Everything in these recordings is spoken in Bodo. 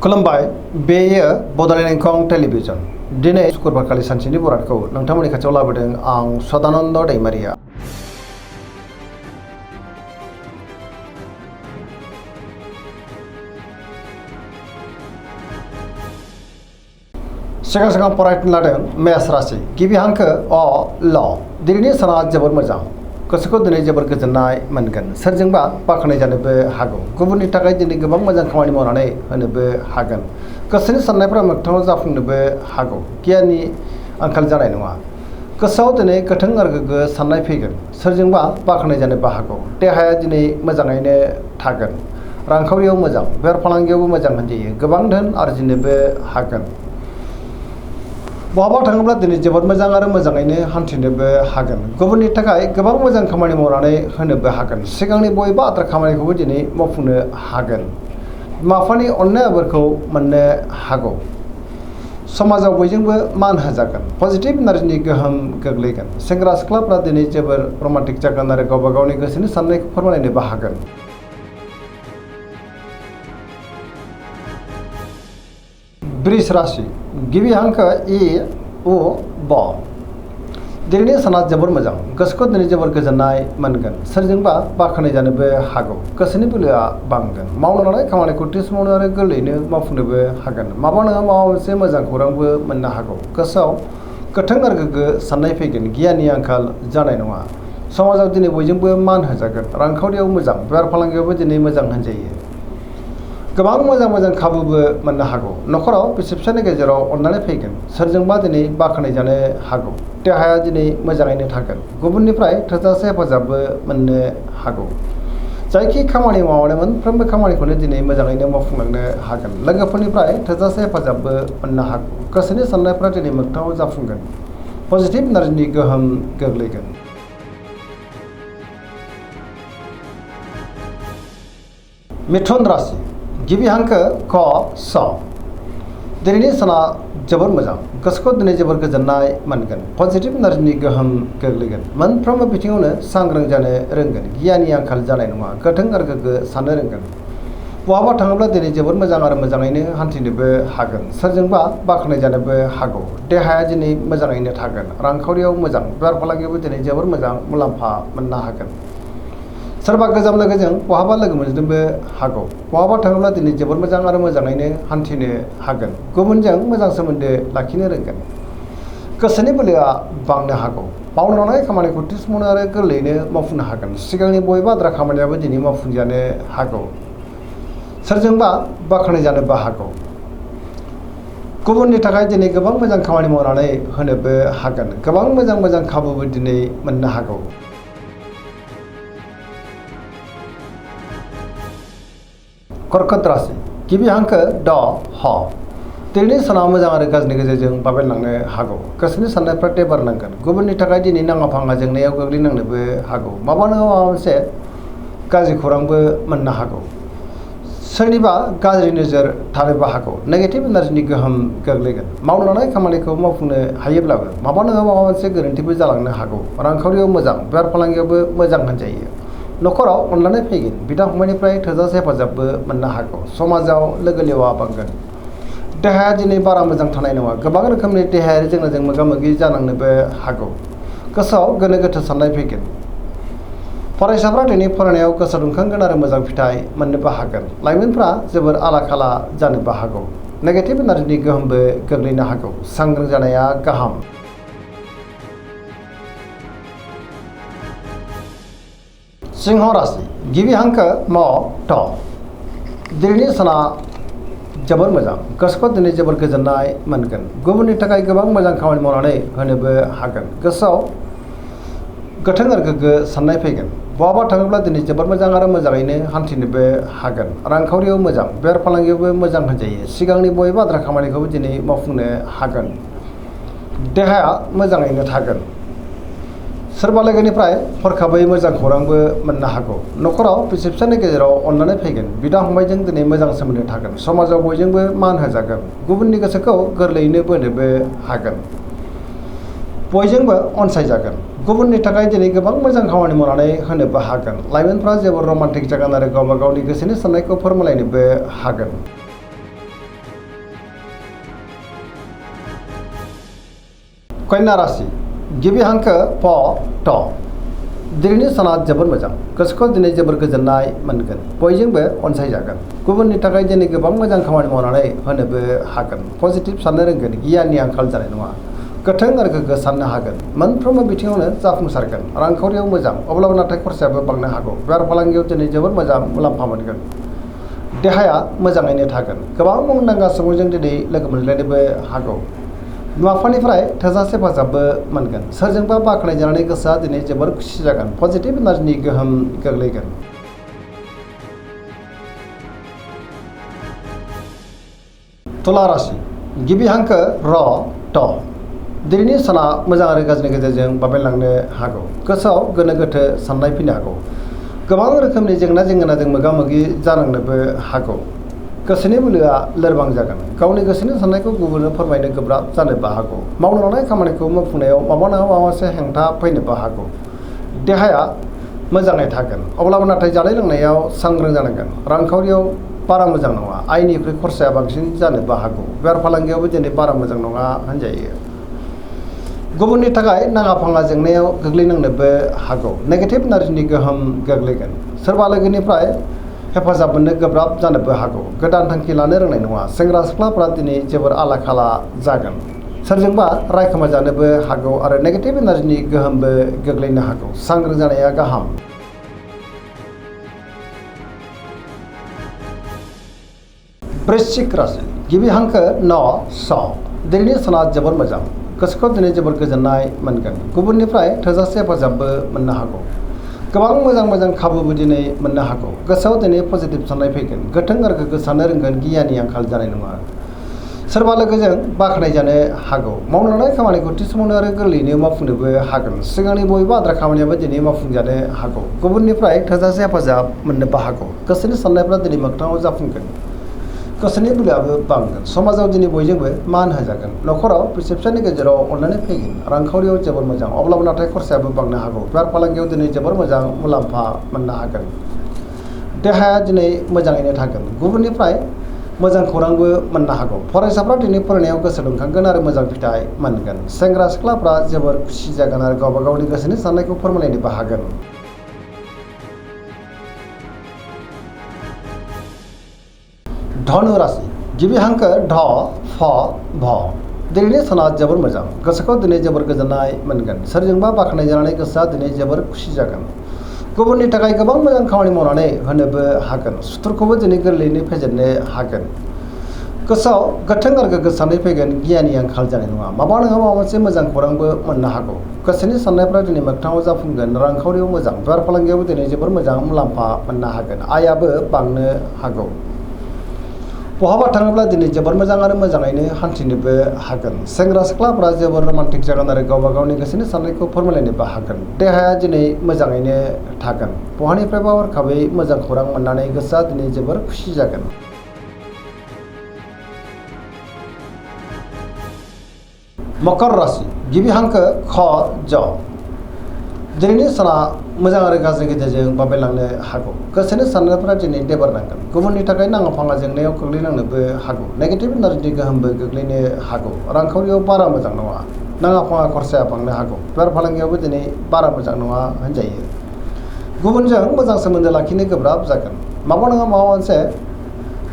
खुलुमबाय बेयो बड'लेण्ड इंखं टेलिभिजन दिनै शुक्रबारखालि सानसेनि बरादखौ नोंथांमोननि खाथियाव लाबोदों आं सदानन्द दैमारिया। सिगां फरायनो लादों मेष राशि गिबि हांखो अ ल दिनैनि साना जोबोर मोजां गोसोखौ दिनै जोबोर गोजोननाय मोनगोन सोरजोंबा बाख्नाय जानोबो हागौ गुबुननि थाखाय दिनै गोबां मोजां खामानि मावनानै होनोबो हागोन गोसोनि साननायफोरा मोगथाङाव जाफुंनोबो हागौ गियाननि आंखाल जानाय नङा गोसोआव दिनै गोथों आरो गोग्गो साननाय फैगोन सोरजोंबा बाख्नाय जानोबो हागौ देहाया दिनै मोजाङैनो थागोन रांखावरियाव मोजां बेफार फालांगियावबो मोजां होनजायो गोबां धोन आरजिनोबो हागोन बहाबा थाङोब्ला दिनै जोबोद मोजां आरो मोजाङैनो हान्थिनोबो हागोन गुबुननि थाखाय गोबां मोजां खामानि मावनानै होनोबो हागोन सिगांनि बबेबा आद्रा खामानिखौबो दिनै मावफुंनो हागोन बिमा बिफानि अननाय आबोरखौ मोननो हागौ समाजाव बयजोंबो मान होजागोन पजिटिभ एनार्जिनि गोहोम गोग्लैगोन सेंग्रा सिख्लाफ्रा दिनै जोबोर रमान्टिक जागोन आरो गावबा गावनि गोसोनि साननायखौ फोरमायनोबो हागोन वृष राशि गिबि हांखो इ उ ब दिनैनि साना जोबोर मोजां गोसोखौ दिनै जोबोर गोजोननाय मोनगोन सोरजोंबा बाख्नाय जानोबो हागौ गोसोनि बोलोआ बांगोन मावनो लानाय खामानिखौ थि समावनो आरो गोरलैयैनो मावफुंनोबो हागोन माबा नङा माबा मोनसे मोजां खौरांबो मोननो हागौ गोसोआव गोथों आरो गोग्गो साननाय फैगोन गियाननि आंखाल जानाय नङा समाजाव दिनै बयजोंबो मान होजागोन रांखावरियाव मोजां बेफार फालांगियावबो दिनै मोजां होनजायो गोबां मोजां खाबुबो मोननो हागौ न'खराव बिसि फिसायनि गेजेराव अननानै फैगोन सोरजोंबा दिनै बाख्नाय जानो हागौ देहाया दिनै मोजाङैनो थागोन गुबुननिफ्राय थोजासे हेफाजाबबो मोननो हागौ जायखि खामानि मावनानै मोनफ्रोमबो खामानिखौनो दिनै मोजाङैनो मावफुंलांनो हागोन लोगोफोरनिफ्राय थोजासे हेफाजाबबो मोननो हागौ गोसोनि साननायफ्रा दिनै मोगथाङाव जाफुंगोन पजिटिभ एनार्जिनि गोहोम गोग्लैगोन मिथुन राशि गिबि हांखो क स दिनैनि साना जोबोर मोजां गोसोखौ दिनै जोबोर गोजोननाय मोनगोन पजिटिभ एनार्जिनि गोहोम गोग्लैगोन मोनफ्रोमबो बिथिङावनो सांग्रां जानो रोंगोन गियाननि आंखाल जानाय नङा गोथों आरो गोग्गो साननो रोंगोन बहाबा थाङोब्ला दिनै जोबोर मोजां आरो मोजाङैनो हान्थिनोबो हागोन सोरजोंबा बाख्नाय जानोबो हागौ देहाया दिनै मोजाङैनो थागोन रांखावरियाव मोजां बेफार फालांगियावबो दिनै जोबोर मोजां मुलाम्फा मोननो हागोन सोरबा गोजाम लोगोजों बहाबा लोगो मोनजोंबो हागौ बहाबा थाङोब्ला दिनै जोबोर मोजां आरो मोजाङैनो हान्थिनो हागोन गुबुनजों मोजां सोमोन्दो लाखिनो रोंगोन गोसोनि बोलोआ बांनो हागौ मावनो लानाय खामानिखौ थि समावनो आरो गोरलैयैनो मावफुंनो हागोन सिगांनि बबेबा आद्रा खामानियाबो दिनै मावफुंजानो हागौ सोरजोंबा बाख्नाय जानोबो हागौ गुबुननि थाखाय दिनै गोबां मोजां खामानि मावनानै होनोबो हागोन गोबां मोजां खाबुबो दिनै मोननो हागौ कर्कट राशि गिबि हांखो ड ह दिनैनि साना मोजां आरो गाज्रिनि गेजेरजों बाबेनलांनो हागौ गोसोनि साननायफ्रा टेबार नांगोन गुबुननि थाखाय दिनै नाङा फाङा जेंनायाव गोग्लैनांनोबो हागौ माबा नङा माबा मोनसे गाज्रि खौरांबो मोननो हागौ सोरनिबा गाज्रि नोजोर थानोबो हागौ नेगेटिभ एनार्जिनि गोहोम गोग्लैगोन मावनो लानाय खामानिखौ मावफुंनो हायोब्लाबो माबा नङा माबा मोनसे गोरोन्थिबो जालांनो हागौ रांखावरियाव मोजां बेफार फालांगियावबो मोजां होनजायो न'खराव अनलायनाय फैगोन बिदा फंबायनिफ्राय थोजासे हेफाजाबबो मोननो हागौ समाजाव लोगो लेवा बांगोन देहाया दिनै बारा मोजां थानाय नङा गोबां रोखोमनि देहायारि जेंनाजों मोगा मोगि जानांनोबो हागौ गोसोआव गोनो गोथो साननाय फैगोन फरायसाफ्रा दिनै फरायनायाव गोसो दुंखांगोन आरो मोजां फिथाइ मोननोबो हागोन लाइमोनफ्रा जोबोर आला खाला जानोबो हागौ नेगेटिभ एनार्जिनि गोहोमबो गोग्लैनो हागौ सांग्रां जानाया गाहाम सिंह राशि गिबि हांखो म ट दिनैनि साना जोबोर मोजां गोसोखौ दिनै जोबोर गोजोननाय मोनगोन गुबुननि थाखाय गोबां मोजां खामानि मावनानै होनोबो हागोन गोसोआव गोथों आरो गोग्गो साननाय फैगोन बहाबा थाङोब्ला दिनै जोबोर मोजां आरो मोजाङैनो हान्थिनोबो हागोन रांखावरियाव मोजां बेफार फालांगियावबो मोजां होनजायो सिगांनि बबेबा आद्रा खामानिखौबो दिनै मावफुंनो हागोन देहाया मोजाङैनो थागोन सोरबा लोगोनिफ्राय हरखाबै मोजां खौरांबो मोननो हागौ न'खराव बिसि फिसायनि गेजेराव अननानै फैगोन बिदा फंबायजों दिनै मोजां सोमोन्दो थागोन समाजाव बयजोंबो मान होजागोन गुबुननि गोसोखौ गोरलैयैनो बोनोबो हागोन बयजोंबो अनसायजागोन गुबुननि थाखाय दिनै गोबां मोजां खामानि मावनानै होनोबो हागोन लाइमोनफ्रा जोबोर रमान्टिक जागोन आरो गावबा गावनि गोसोनि साननायखौ फोरमायलायनोबो हागोन कन्या राशि गिबि हांखो प ट दिनैनि साना जोबोर मोजां गोसोखौ दिनै जोबोर गोजोननाय मोनगोन बयजोंबो अनसायजागोन गुबुननि थाखाय दिनै गोबां मोजां खामानि मावनानै होनोबो हागोन पजिटिभ साननो रोंगोन गियाननि आंखाल जानाय नङा गोथों आरो गोग्गो साननो हागोन मोनफ्रोमबो बिथिङावनो जाफुंसारगोन रांखावरियाव मोजां अब्लाबो नाथाय खरसायाबो बांनो हागौ बेफार फालांगियाव दिनै जोबोर मोजां मुलाम्फा मोनगोन देहाया मोजाङैनो थागोन गोबां मुंदांखा सुबुंजों दिनै लोगो मोनलायनोबो हागौ बिमा बिफानिफ्राय थोजासे हेफाजाबबो मोनगोन सोरजोंबा बाख्नाय जानानै गोसोआ दिनै जोबोर खुसि जागोन पजिटिभ एनार्जिनि गोहोम गोग्लैगोन तुला राशि गिबि हांखो र ट दिनैनि साना मोजां आरो गाज्रिनि गेजेरजों बाबेनलांनो हागौ गोसोआव गोनो गोथो साननाय फैनो हागौ गोबां रोखोमनि जेंना जेंगोनाजों मोगा मोगि जानांनोबो हागौ गोसोनि बोलोआ लोरबां जागोन गावनि गोसोनि साननायखौ गुबुननो फोरमायनो गोब्राब जानोबो हागौ मावनो लानाय खामानिखौ मावफुंनायाव माबा नङा माबा मोनसे हेंथा फैनोबो हागौ देहाया मोजाङै थागोन अब्लाबो नाथाय जानाय लोंनायाव सांग्रां जानांगोन रांखावरियाव बारा मोजां नङा आयनिख्रुइ खरसाया बांसिन जानोबो हागौ बेफार फालांगियावबो दिनै बारा मोजां नङा होनजायो गुबुननि थाखाय नाङा फाङा जेंनायाव गोग्लैनांनोबो हागौ नेगेटिभ एनार्जिनि गोहोम गोग्लैगोन सोरबा लोगोनिफ्राय हेफाजाब मोननो गोब्राब जानोबो हागौ गोदान थांखि लानो रोंनाय नङा सेंग्रा सिख्लाफ्रा दिनै जोबोर आला खाला जागोन सोरजोंबा रायखोमा जानोबो हागौ आरो नेगेटिभ एनार्जिनि गोहोमबो गोग्लैनो हागौ सांग्रां जानाया गाहाम वृश्चिक राशि गिबि हांखो न स दिनैनि साना जोबोर मोजां गोसोखौ दिनै जोबोर गोजोननाय मोनगोन गुबुननिफ्राय थोजासे हेफाजाबबो मोननो हागौ गोबां मोजां खाबुबो दिनै मोननो हागौ गोसोआव दिनै पजिटिभ साननाय फैगोन गोथों आरो गोग्गो साननो रोंगोन गियाननि आंखाल जानाय नङा सोरबा लोगोजों बाख्नाय जानो हागौ मावनो लानाय खामानिखौ थि समावनो आरो गोरलैयैनो मावफुंनोबो हागोन सिगांनि बबेबा आद्रा खामानियाबो दिनै मावफुंजानो हागौ गुबुननिफ्राय थोजासे हेफाजाब मोननोबो हागौ गोसोनि साननायफ्रा दिनै मोगथाङाव जाफुंगोन गोसोनि बोलोआबो बांगोन समाजाव दिनै बयजोंबो मान होजागोन न'खराव बिसि फिसायनि गेजेराव अनलायनाय फैगोन रांखावरियाव जोबोर मोजां अब्लाबो नाथाय खरसायाबो बांनो हागौ बेफार फालांगियाव दिनै जोबोर मोजां मुलाम्फा मोननो हागोन देहाया दिनै मोजाङैनो थागोन गुबुननिफ्राय मोजां खौरांबो मोननो हागौ फरायसाफ्रा दिनै फरायनायाव गोसो दुंखांगोन आरो मोजां फिथाइ मोनगोन सेंग्रा सिख्लाफ्रा जोबोर खुसि जागोन आरो गावबा गावनि गोसोनि साननायखौ फोरमायलायनोबो हागोन धनु राशि गिबि हांखो ढ फ भ दिनैनि साना जोबोर मोजां गोसोखौ दिनै जोबोर गोजोननाय मोनगोन सोरजोंबा बाख्नाय जानानै गोसोआ दिनै जोबोर खुसि जागोन गुबुननि थाखाय गोबां मोजां खामानि मावनानै होनोबो हागोन सुथुरखौबो दिनै गोरलैयैनो फेजेननो हागोन गोसोआव गोथों आरो गोग्गो साननाय फैगोन गियाननि आंखाल जानाय नङा माबा नङा माबा मोनसे मोजां खौरांबो मोननो हागौ गोसोनि साननायफ्रा दिनै मोगथाङाव जाफुंगोन रांखावरियाव मोजां बेफार फालांगियावबो दिनै जोबोर मोजां मुलाम्फा मोननो हागोन आयाबो बांनो हागौ बहाबा थाङोब्ला दिनै जोबोर मोजां आरो मोजाङैनो हान्थिनोबो हागोन सेंग्रा सिख्लाफ्रा जोबोर रमान्टिक जागोन आरो गावबा गावनि गोसोनि साननायखौ फोरमायलायनोबो हागोन देहाया दिनै मोजाङैनो थागोन बहानिफ्रायबा हरखाबै मोजां खौरां मोननानै गोसोआ दिनै जोबोर खुसि जागोन मकर राशि गिबि हांखो ख ज दिनैनि साना मोजां आरो गाज्रि गेजेरजों बाबेनलांनो हागौ गोसोनि साननायफोरा दिनै देबारनांगोन गुबुननि थाखाय नाङा फाङा जेंनायाव गोग्लैनांनोबो हागौ नेगेटिभ एनार्जिनि गोहोमबो गोग्लैनो हागौ रांखावरियाव बारा मोजां नङा नाङा फाङा खरसाया बांनो हागौ बेफार फालांगियावबो दिनै बारा मोजां नङा होनजायो गुबुनजों मोजां सोमोन्दो लाखिनो गोब्राब जागोन माबा नङा माबा मोनसे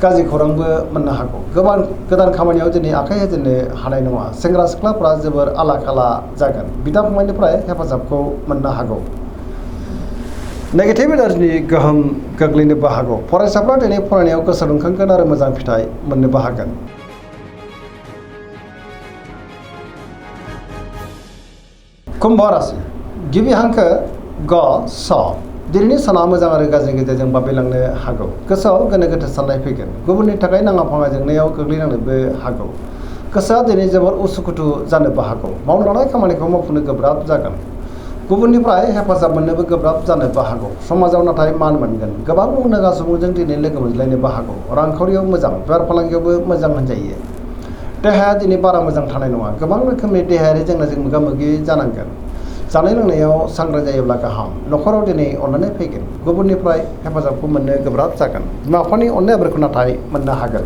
गाज्रि खौरांबो मोननो हागौ गोदान खामानियाव दिनै आखाइ होजेननो हानाय नङा सेंग्रा सिख्लाफ्रा जोबोर आला खाला जागोन बिदा फंबायनिफ्राय हेफाजाबखौ मोननो हागौ नेगेटिभ एनार्जिनि गोहोम गोग्लैनोबो हागौ फरायसाफ्रा दिनै फरायनायाव गोसो दुंखांगोन आरो मोजां फिथाइ मोननोबो हागोन कुम्भ राशि गिबि हांखो ग स दिनैनि साना मोजां आरो गाज्रि गेजेरजों बाबेनलांनो हागौ गोसोआव गोनो गोथो साननाय फैगोन गुबुननि थाखाय नाङा फाङा जेंनायाव गोग्लैनांनोबो हागौ गोसोआ दिनै जोबोर उसुखुथु जानोबो हागौ मावनो लानाय खामानिखौ मावफुंनो गोब्राब जागोन गुबुननिफ्राय हेफाजाब मोननोबो गोब्राब जानोबो हागौ समाजाव नाथाय मान मोनगोन गोबां मुंदांखा सुबुंजों दिनै लोगो मोनज्लायनोबो हागौ रांखावरियाव मोजां बेफार फालांगियावबो मोजां होनजायो देहाया दिनै बारा मोजां थानाय नङा गोबां रोखोमनि देहायारि जेंनाजों मोगा मोगि जानांगोन जानाय लोंनायाव सांग्रां जायोब्ला गाहाम न'खराव दिनै अननानै फैगोन गुबुननिफ्राय हेफाजाबखौ मोननो गोब्राब जागोन बिमा बिफानि अननाय आबोरखौ नाथाय मोननो हागोन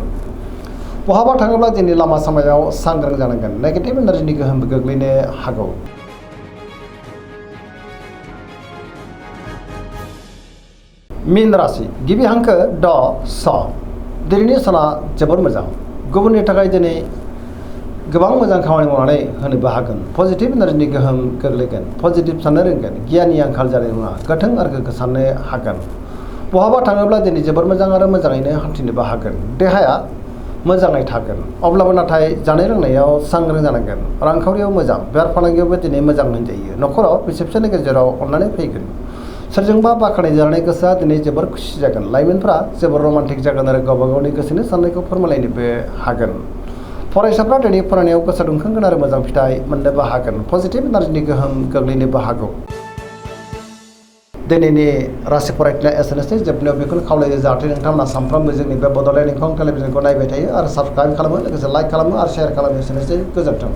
बहाबा थाङोब्ला दिनै लामा सामायाव सांग्रां जानांगोन नेगेटिभ एनार्जिनि गोहोम गोग्लैनो हागौ। मीन राशि गिबि हांखो ड स दिनैनि साना जोबोर मोजां गुबुननि थाखाय दिनै गोबां मोजां खामानि मावनानै होनोबो हागोन पजिटिभ एनार्जिनि गोहोम गोग्लैगोन पजिटिभ साननो रोंगोन गियाननि आंखाल जानाय नङा गोथों आरो गोग्गो साननो हागोन बहाबा थाङोब्ला दिनै जोबोर मोजां आरो मोजाङैनो हान्थिनोबो हागोन देहाया मोजाङै थागोन अब्लाबो नाथाय जानाय लोंनायाव सांग्रां जानांगोन रांखावरियाव मोजां बेफार फालांगियावबो दिनै मोजां होनजायो न'खराव बिसि फिसायनि गेजेराव अननानै फैगोन सोरजोंबा बाख्नाय जानाय गोसोआ दिनै जोबोर खुसि जागोन लाइमोनफ्रा जोबोर रमान्टिक जागोन आरो गावबा गावनि गोसोनि साननायखौ फोरमायलायनोबो हागोन फरायसाफ्रा दिनै फरायनायाव गोसो दुंखांगोन आरो मोजां फिथाइ मोननोबो हागोन पजिटिभ एनार्जिनि गोहोम गोग्लैनोबो हागौ। दिनैनि राशि फरायथिना एसेनोसै जोबनायाव बेखौनो खावलायो जाहाथे नोंथांमोना सानफ्रोमबो जोंनि बे बड'लेण्ड इंखं टेलिभिजनखौ नायबाय थायो आरो साबस्क्राइब खालामो लोगोसे लाइक खालामो आरो शेयार खालामो एसेनोसै गोजोन्थों।